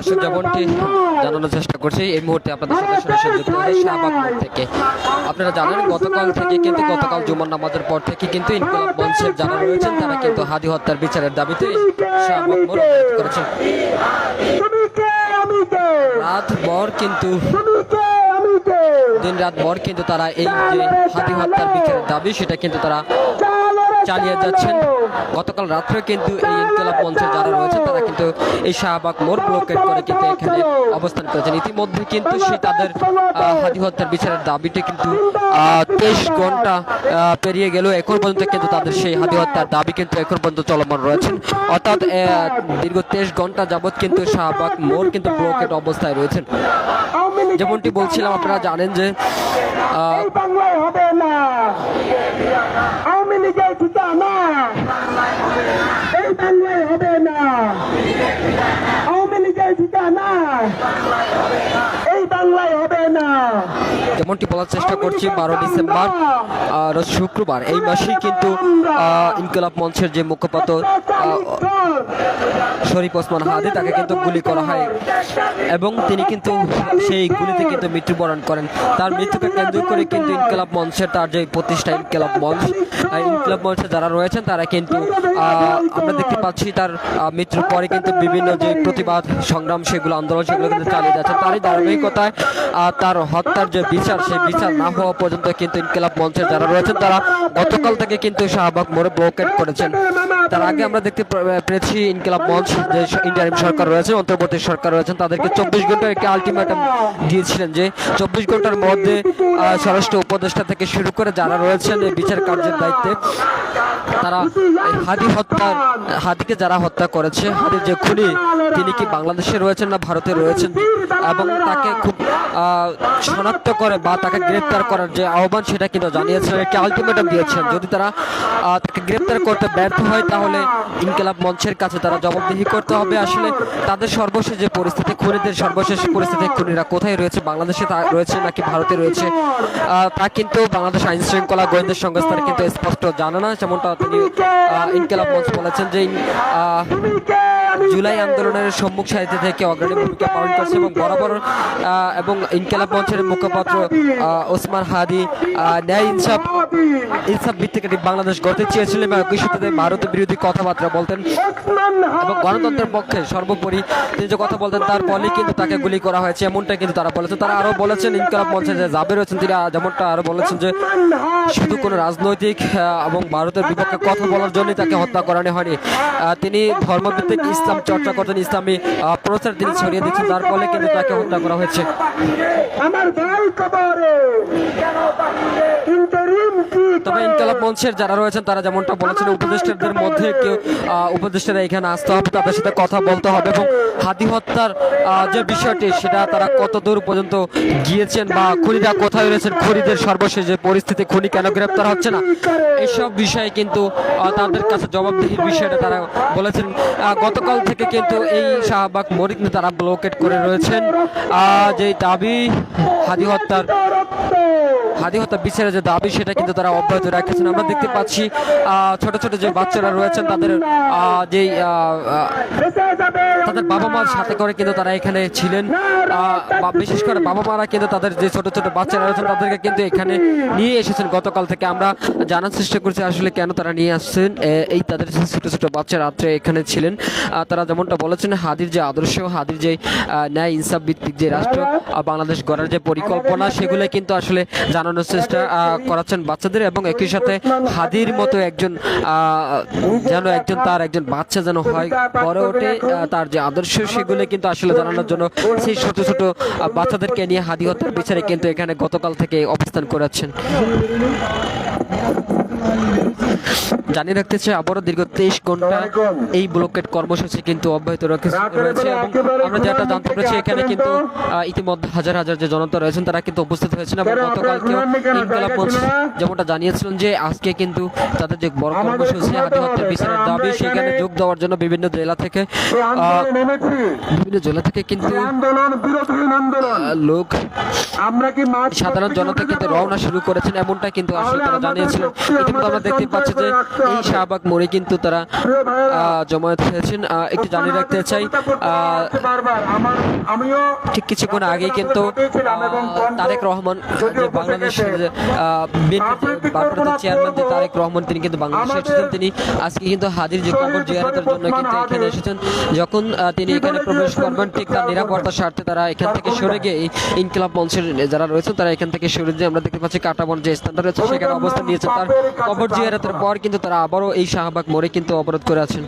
দর্শক যেমনটি জানানোর চেষ্টা করছি এই মুহূর্তে আপনাদের সাথে সরাসরি যুক্ত হয়েছে শাহবাগ মোড় থেকে। আপনারা জানেন গতকাল জুমার নামাজের পর থেকে কিন্তু ইনকিলাব মঞ্চের যারা রয়েছেন তারা কিন্তু হাদি হত্যার বিচারের দাবিতে শাহবাগ মোড় অবরোধ করেছেন। দিন রাত ভর কিন্তু তারা এই যে হাদি হত্যার বিচারের দাবি সেটা কিন্তু তারা চালিয়ে যাচ্ছেন। গতকাল রাত্রে কিন্তু এই ইনকিলাব মঞ্চের যারা রয়েছে তারা কিন্তু এই শাহবাগ মোড় ব্লকেট করে কিন্তু এখানে অবস্থান করেছেন। ইতিমধ্যে কিন্তু সেই তাদের হাদি হত্যার বিচারের দাবিটি কিন্তু 23 ঘন্টা পেরিয়ে গেল, এখন পর্যন্ত কিন্তু তাদের সেই হাদি হত্যার দাবি কিন্তু এখন পর্যন্ত চলমান রয়েছেন। অর্থাৎ দীর্ঘ 23 ঘন্টা যাবৎ কিন্তু শাহবাগ মোড় কিন্তু ব্লকেট অবস্থায় রয়েছেন। যেমনটি বলছিলাম, আপনারা জানেন যে যেমনটি বলার চেষ্টা করছি 12 ডিসেম্বর শুক্রবার এই মাসেই কিন্তু ইনকিলাব মঞ্চের যে মুখপাত্র শরীফ ওসমান হাদি তাকে কিন্তু গুলি করা হয় এবং তিনি কিন্তু সেই গুলিতে কিন্তু মৃত্যুবরণ করেন। তার মৃত্যুকে কেন্দ্র করে কিন্তু ইনকিলাব মঞ্চের তার যে প্রতিষ্ঠা ইনকিলাব মঞ্চে যারা রয়েছেন তারা কিন্তু আমরা দেখতে পাচ্ছি তার মৃত্যুর পরে কিন্তু বিভিন্ন যে প্রতিবাদ সংগ্রাম সেগুলো আন্দোলন সেগুলো কিন্তু চালিয়ে যাচ্ছে। তারই ধারাবাহিকতায় তার হত্যার যে বিচার সেই বিচার না হওয়া পর্যন্ত কিন্তু ইনকিলাব মঞ্চের যারা রয়েছেন তারা গতকাল থেকে কিন্তু শাহবাগ মোড়ে ব্লকেট করেছেন। তার আগে আমরা দেখতে পেরেছি ইনকিলাব মঞ্চ যে ইন্টারিম সরকার রয়েছে, অন্তর্বর্তী সরকার রয়েছেন, তাদেরকে 24 ঘন্টার একটি আলটিমেটাম দিয়েছিলেন যে 24 ঘন্টার মধ্যে স্বরাষ্ট্র উপদেষ্টা থেকে শুরু করে যারা রয়েছেন এই বিচার কার্যের দায়িত্বে তারা হাদিকে যারা হত্যা করেছে, হাদির যে খুনি তিনি কি বাংলাদেশে রয়েছেন না ভারতে রয়েছেন এবং তাকে খুব শনাক্ত করে বা তাকে গ্রেপ্তার করার যে আহ্বান সেটা কিন্তু জানিয়েছেন, একটি আলটিমেটাম দিয়েছেন। যদি তারা তাকে গ্রেপ্তার করতে ব্যর্থ হয় তাহলে ইনকিলাব মঞ্চের কাছে তারা জবাবদিহি করতে হবে। আসলে তাদের সর্বশেষ যে পরিস্থিতি, খুনিদের সর্বশেষ পরিস্থিতি, খুনিরা কোথায় রয়েছে, বাংলাদেশে রয়েছে নাকি ভারতে রয়েছে তা কিন্তু বাংলাদেশ আইন শৃঙ্খলা গোয়েন্দা সংস্থার কিন্তু স্পষ্ট জানে না। যেমনটা তিনি ইনকিলাব মঞ্চ বলেছেন যে জুলাই আন্দোলনের সম্মুখ সারিতে থেকে অগ্রণী ভূমিকা পালন করছে এবং বরাবর এবং ইনকিলাব মঞ্চের মুখপাত্র ওসমান হাদি ন্যায় ইনসাফ ভিত্তিক বাংলাদেশ গড়তে চেয়েছিলেন এবং একই সাথে ভারতের বিরোধী কথাবার্তা বলতেন এবং গণতন্ত্রের পক্ষে সর্বোপরি তিনি যে কথা বলতেন তার ফলে কিন্তু তাকে গুলি করা হয়েছে এমনটা কিন্তু তারা বলেছেন। তারা আরো বলেছেন ইনকিলাব মঞ্চে যে যাবে রয়েছেন তিনি যেমনটা আরো বলেছেন যে শুধু কোনো রাজনৈতিক এবং ভারতের বিপক্ষে কথা বলার জন্যই তাকে হত্যা করানো হয়নি। তিনি ধর্মভিত্তিক ইসলাম চর্চা করতেন, ইসলামী প্রচার তিনি ছড়িয়ে দিচ্ছেন, যার ফলে কিন্তু তাকে হত্যা করা হয়েছে। তবে ইনকিলাব মঞ্চের যারা রয়েছেন তারা যেমনটা বলেছেন উপদেষ্টাদের মধ্যে কেউ উপদেষ্টারা এখানে আসতে হবে, তাদের সাথে কথা বলতে হবে এবং হাদি হত্যার যে বিষয়টি সেটা তারা কত দূর পর্যন্ত গিয়েছেন বা খুনিরা কোথায় রয়েছেন, খুনিদের সর্বশেষ যে পরিস্থিতি, খুনি কেন গ্রেপ্তার হচ্ছে না, এইসব বিষয়ে কিন্তু তাদের কাছে জবাবদিহির বিষয়টা তারা বলেছেন। গতকাল থেকে কিন্তু এই শাহবাগ মোড় তারা ব্লকেট করে রয়েছেন। যে দাবি হাদি হত্যার বিচারের যে দাবি সেটা কিন্তু তারা অব্যাহত রাখছেন। আমরা দেখতে পাচ্ছি ছোট ছোট যে বাচ্চারা রয়েছেন তাদের বাবা মার সাথে করে কিন্তু তারা এখানে ছিলেন, বিশেষ করে বাবা মারা কিন্তু তাদের যে ছোট ছোট বাচ্চারা রয়েছেন তাদেরকে কিন্তু এখানে নিয়ে এসেছেন গতকাল থেকে। আমরা জানার চেষ্টা করছি আসলে কেন তারা নিয়ে আসছেন এই তাদের ছোট ছোট বাচ্চা রাত্রে এখানে ছিলেন। তারা যেমনটা বলেছেন হাদির যে আদর্শ, হাদির যে ন্যায় ইনসাফ ভিত্তিক যে রাষ্ট্র বাংলাদেশ গড়ার যে পরিকল্পনা সেগুলো কিন্তু আসলে জানানোর চেষ্টা করাচ্ছেন বাচ্চাদের এবং একই সাথে হাদির মতো একজন তার একজন বাচ্চা যেন হয় বড় ওঠে, তার যে আদর্শ সেগুলো কিন্তু আসলে জানানোর জন্য সেই ছোট ছোট বাচ্চাদেরকে নিয়ে হাদি হত্যার বিচারে কিন্তু এখানে গতকাল থেকে অবস্থান করাচ্ছেন। জানিয়ে রাখতে চাই আবারও দীর্ঘ 23 ঘন্টা এই ব্লকেট কর্মসূচি কিন্তু অব্যাহত রয়েছে এবং আমরা যেটা জানতে পেরেছি এখানে কিন্তু ইতিমধ্যে হাজার হাজার যে জনতা রয়েছেন তারা কিন্তু উপস্থিত হয়েছেন এবং গতকালকেও ইনকিলাব মঞ্চ যেমনটা জানিয়েছিলেন যে আজকে কিন্তু তাদের যে বড় কর্মসূচি হাদি হত্যার বিচারের দাবি সেখানে যোগ দেওয়ার জন্য বিভিন্ন জেলা থেকে কিন্তু লোক সাধারণ জনতা কিন্তু রওনা শুরু করেছেন এমনটা কিন্তু আসলে তারা জানিয়েছিলেন। ইতিমধ্যে আমরা দেখতে পাচ্ছি যে এই শাহবাগ মোড়ে কিন্তু তারা জমায়েত হয়েছেন। একটু জানিয়ে রাখতে চাই ঠিক কিছুক্ষণ আগেই কিন্তু তারেক রহমান বাংলাদেশের চেয়ারম্যান তারেক রহমান তিনি কিন্তু বাংলাদেশে এসেছেন। তিনি আজকে কিন্তু হাদির যে কবর জিয়ারতের জন্য কিন্তু এখানে এসেছেন। যখন তিনি এখানে প্রবেশ করবেন ঠিক তার নিরাপত্তার স্বার্থে তারা এখান থেকে সরে গিয়ে ইনকিলাব মঞ্চের যারা রয়েছে তারা এখান থেকে সরে গিয়ে আমরা দেখতে পাচ্ছি কাটাবন যে স্থানটা রয়েছে সেখানে অবস্থান নিয়েছে। তার কবর জিয়ারতের পর কিন্তু তারা আবারও এই শাহবাগ মোড়ে কিন্তু অবরোধ করে আছেন।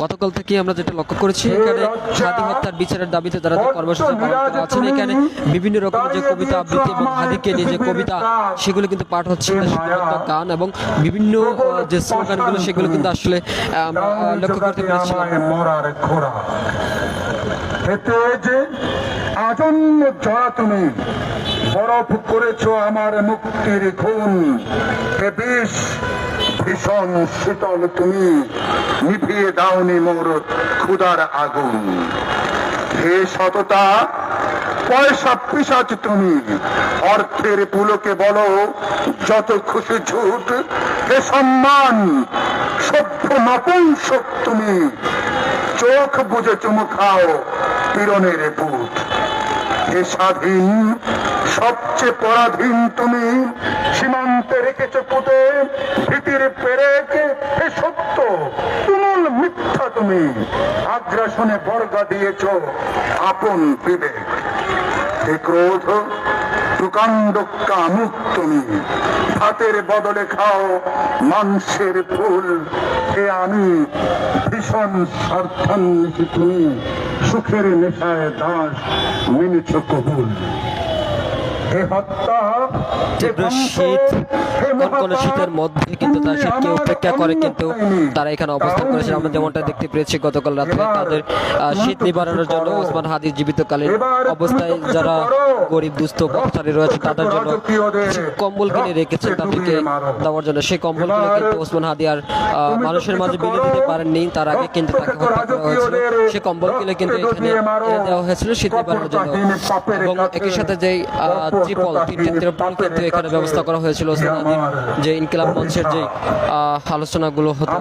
গতকাল থেকে আমরা যেটা লক্ষ্য করেছি এখানে হাদি হত্যার বিচারের দাবিতে তারা কর্মসূচি পালন করে আছেন। এখানে বিভিন্ন রকমের যে কবিতা আবৃত্তি এবং হাদিকে নিয়ে যে কবিতা সেগুলো কিন্তু পাঠ হচ্ছে, গান এবং বিভিন্ন যে স্লোগানগুলো সেগুলো কিন্তু আসলে আমরা লক্ষ্য করতে পেরেছিলাম। আজন্ম জয়া তুমি বরফ করেছ আমার মুক্তির খুন, হে বিষ ভীষণ শীতল তুমি নিভিয়ে দাওনি মোর ক্ষুধার আগুন। হে সততা পয়সা পিশাচ তুমি অর্থের পুলকে বলো যত খুশি ঝুট। হে সম্মান সভ্য নপুংসক তুমি চোখ বুঝে চুমু খাও পীড়নের বুট। হে স্বাধীন সবচেয়ে পরাধীন তুমি সীমান্তে রেখেছ পুঁতে ভীতির পেরেক। হে সত্য তুমুল মিথ্যা তুমি আগ্রাসনে বর্গা দিয়েছ আপন বিবেক। হে ক্রোধ প্রকাণ্ড কামুক তুমি ভাতের বদলে খাও মাংসের ফুল। হে আমি ভীষণ স্বার্থান্বেষী তুমি সুখের নেশায় দাস মেনেছ কবুল। তীব্র শীত কনকনে শীতের মধ্যে কিন্তু তার শীতকে উপেক্ষা করে কিন্তু তারা এখানে অবস্থান করেছে। আমরা যেমনটা দেখতে পেয়েছি গতকাল রাতে তাদের শীত নিবারণের জন্য ওসমান হাদির জীবিতকালীন অবস্থায় যারা গরিব দুস্থ পথচারী রয়েছে তাদের জন্য কম্বল কিনে রেখেছেন তাদেরকে দেওয়ার জন্য। সেই কম্বলগুলো কিন্তু ওসমান হাদি আর মানুষের মাঝে বিলে দিতে পারেননি, তার আগে কিন্তু তাকে হত্যা করা হয়েছিল। সেই কম্বলগুলো কিন্তু এখানে দেওয়া হয়েছিল শীত নিবারণের জন্য এবং একই সাথে যেই ত্রিপল তিনটি ত্রিপল কিন্তু এখানে ব্যবস্থা করা হয়েছিল যে ইনকিলাব মঞ্চের যে আলোচনাগুলো হতো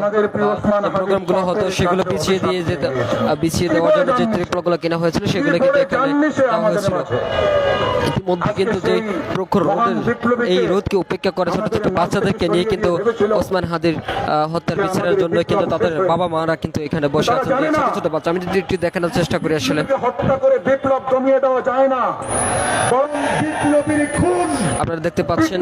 প্রোগ্রামগুলো হতো সেগুলো বিছিয়ে দেওয়ার জন্য যে ত্রিপলগুলো কেনা হয়েছিল সেগুলো কিন্তু এখানে দেওয়া হয়েছিল। ইতিমধ্যে কিন্তু যে প্রখর রোদের এই রোদকে উপেক্ষা করে ছোট ছোট বাচ্চাদেরকে নিয়ে কিন্তু ওসমান হাদির হত্যার বিচারের জন্য কিন্তু তাদের বাবা মারা কিন্তু এখানে বসে আছেন ছোট ছোট বাচ্চা। আমি যদি একটু দেখানোর চেষ্টা করি আসলে হত্যা করে বিপ্লব দমিয়ে দেওয়া যায় না, বরং বিপ্লবীর খুন আপনারা দেখতে পাচ্ছেন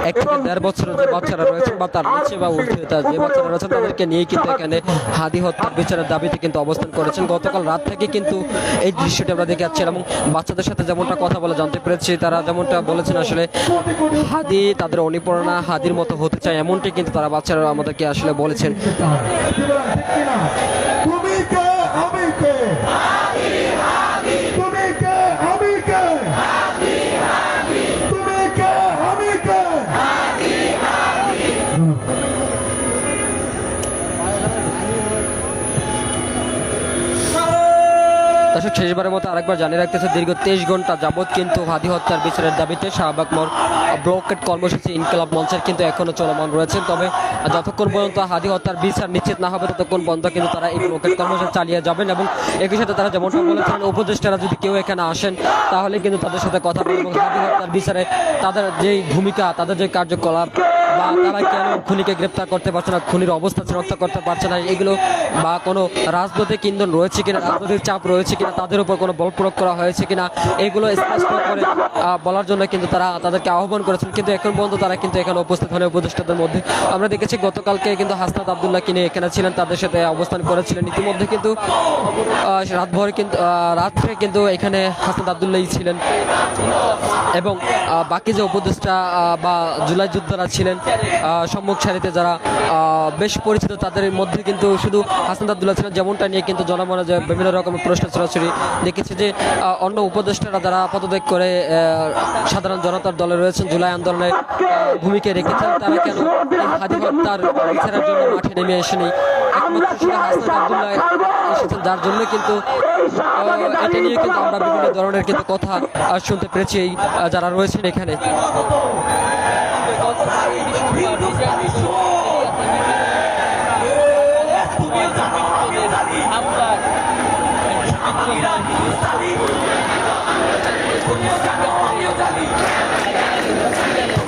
এক থেকে 1.5 বছরের যে বাচ্চারা রয়েছেন বা তার নিচে বা ঊর্ধ্বে যে বাচ্চারা রয়েছেন তাদেরকে নিয়ে কিন্তু এখানে হাদি হত্যার বিচারের দাবিতে কিন্তু অবস্থান করেছেন। গতকাল রাত থেকে কিন্তু এই দৃশ্যটি আমরা দেখে যাচ্ছি এবং বাচ্চাদের সাথে যেমনটা কথা বলে জানতে পেরেছি তারা যেমনটা বলেছেন আসলে হাদি তাদের অনুপ্রেরণা হাদির মতো হতে চায় এমনটি কিন্তু তারা বাচ্চারা আমাদেরকে আসলে বলেছেন। দর্শক শেষবারের মতো আরেকবার জানিয়ে রাখতেছে দীর্ঘ 23 ঘন্টা যাবৎ কিন্তু হাদি হত্যার বিচারের দাবিতে শাহবাগ মোড় ব্লকেট কর্মসূচি ইনকিলাব মঞ্চের কিন্তু এখনো চলমান রয়েছে। তবে যতক্ষণ পর্যন্ত হাদি হত্যার বিচার নিশ্চিত না হবে ততক্ষণ পর্যন্ত কিন্তু তারা এই ব্লকেট কর্মসূচি চালিয়ে যাবেন এবং একই সাথে তারা যেমনটা বলেছেন উপদেষ্টারা যদি কেউ এখানে আসেন তাহলে কিন্তু তাদের সাথে কথা বলবো এবং হাদি হত্যার বিচারে তাদের যেই ভূমিকা তাদের যে কার্যকলাপ বা তারা কেন খুনিকে গ্রেপ্তার করতে পারছে না, খুনির অবস্থা শনাক্ত করতে পারছে না, এগুলো বা কোনো রাজনৈতিক ইন্ধন রয়েছে কিনা, রাজনৈতিক চাপ রয়েছে কিনা, তাদের উপর কোনো বল প্রয়োগ করা হয়েছে কিনা এগুলো স্পষ্ট করে বলার জন্য কিন্তু তারা তাদেরকে আহ্বান করেছেন। কিন্তু এখন পর্যন্ত তারা কিন্তু এখানে উপস্থিত হন। উপদেষ্টাদের মধ্যে আমরা দেখেছি গতকালকে কিন্তু হাসনাত আবদুল্লাহ কিনে এখানে ছিলেন, তাদের সাথে অবস্থান করেছিলেন। ইতিমধ্যে কিন্তু রাতভর কিন্তু রাত্রে কিন্তু এখানে হাসনাত আবদুল্লাহই ছিলেন এবং বাকি যে উপদেষ্টা বা জুলাই যোদ্ধারা ছিলেন সম্মুখ সারিতে যারা বেশ পরিচিত তাদের মধ্যে কিন্তু শুধু হাসনাত আব্দুল্লাহ ছিলেন, যেমনটা নিয়ে কিন্তু জনমনে যে বিভিন্ন রকমের প্রশ্ন ছড়াছড়ি দেখেছি যে অন্য উপদেষ্টারা যারা পদত্যাগ করে সাধারণ জনতার দলে রয়েছেন, জুলাই আন্দোলনে ভূমিকা রেখেছেন, তারা কেন এই হাদি হত্যার বিচারের জন্য মাঠে নেমে আসেনি। একমাত্র শুধু হাসনাত আব্দুল্লাহ এসেছেন, যার জন্য কিন্তু এটা নিয়ে কিন্তু আমরা বিভিন্ন ধরনের কিন্তু কথা শুনতে পেরেছি এই যারা রয়েছেন এখানে।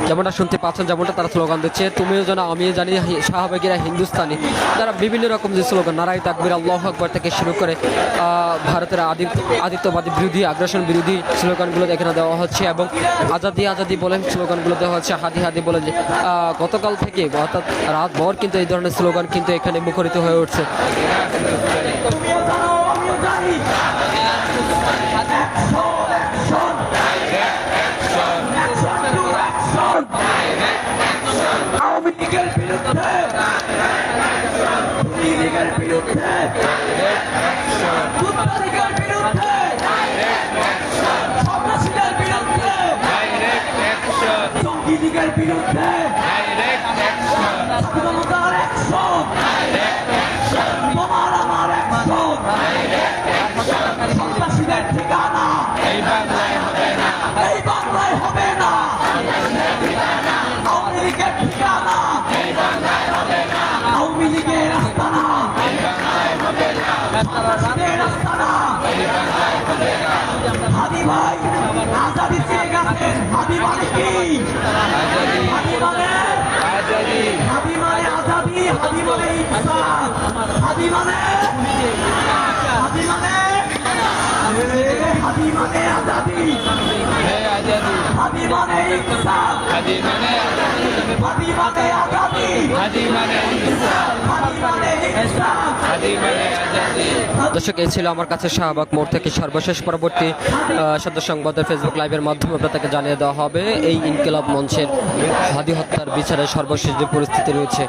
যেমনটা শুনতে পাচ্ছেন, যেমনটা তারা স্লোগান দিচ্ছে, তুমিও জানো আমিও জানি, শাহবাগীরা হিন্দুস্তানি, তারা বিভিন্ন রকম যে স্লোগান নারাই তাকবীর আল্লাহু আকবার থেকে শুরু করে ভারতের আদিত্যবাদী বিরোধী, আগ্রাসন বিরোধী স্লোগানগুলো এখানে দেওয়া হচ্ছে এবং আজাদি আজাদি বলে স্লোগানগুলো দেওয়া হচ্ছে, হাদি হাদি বলে যে গতকাল থেকে অর্থাৎ রাতভর কিন্তু এই ধরনের স্লোগান কিন্তু এখানে মুখরিত হয়ে উঠছে। আওয়ামী লীগের বিরুদ্ধে লীগের বিরুদ্ধে লীগের বিরুদ্ধে সন্ত্রাসীদের বিরুদ্ধে জঙ্গি লীগের বিরুদ্ধে স্বাধীনতার অ্যাকশন, তোমার আমার অ্যাকশন, সন্ত্রাসীদের ঠিকানা এই বাংলায় হবে না, এই বাংলায় হবে না, আওয়ামী লীগের ঠিকানা এই বাংলায় হবে না, আওয়ামী লীগের আস্তানা এই বাংলায় হবে না, সন্ত্রাসীদের আস্তানা এই বাংলায় হবে না। হাদি ভাই আজাদি চেয়ে গেছেন, হাদি মানে কি? হাদি মানে আজাদি, হাদি মানে আজাদি, হাদি মানে ইনসাফ, হাদি মানে হাদি মানে হাদি মানে আজাদি, হাদি মানে ইনসাফ, হাদি মানে হাদি মানে আজাদি, হাদি মানে ইনসাফ, হাদি মানে ইনসাফ, হাদি মানে আজাদি। দর্শক, এই ছিল আমার কাছে শাহবাগ মোড় থেকে সর্বশেষ পরবর্তী সদ্য সংবাদের ফেসবুক লাইভের মাধ্যমে আপনাদেরকে জানিয়ে দেওয়া হবে এই ইনকিলাব মঞ্চের হাদি হত্যার বিচারে সর্বশেষ যে পরিস্থিতি রয়েছে।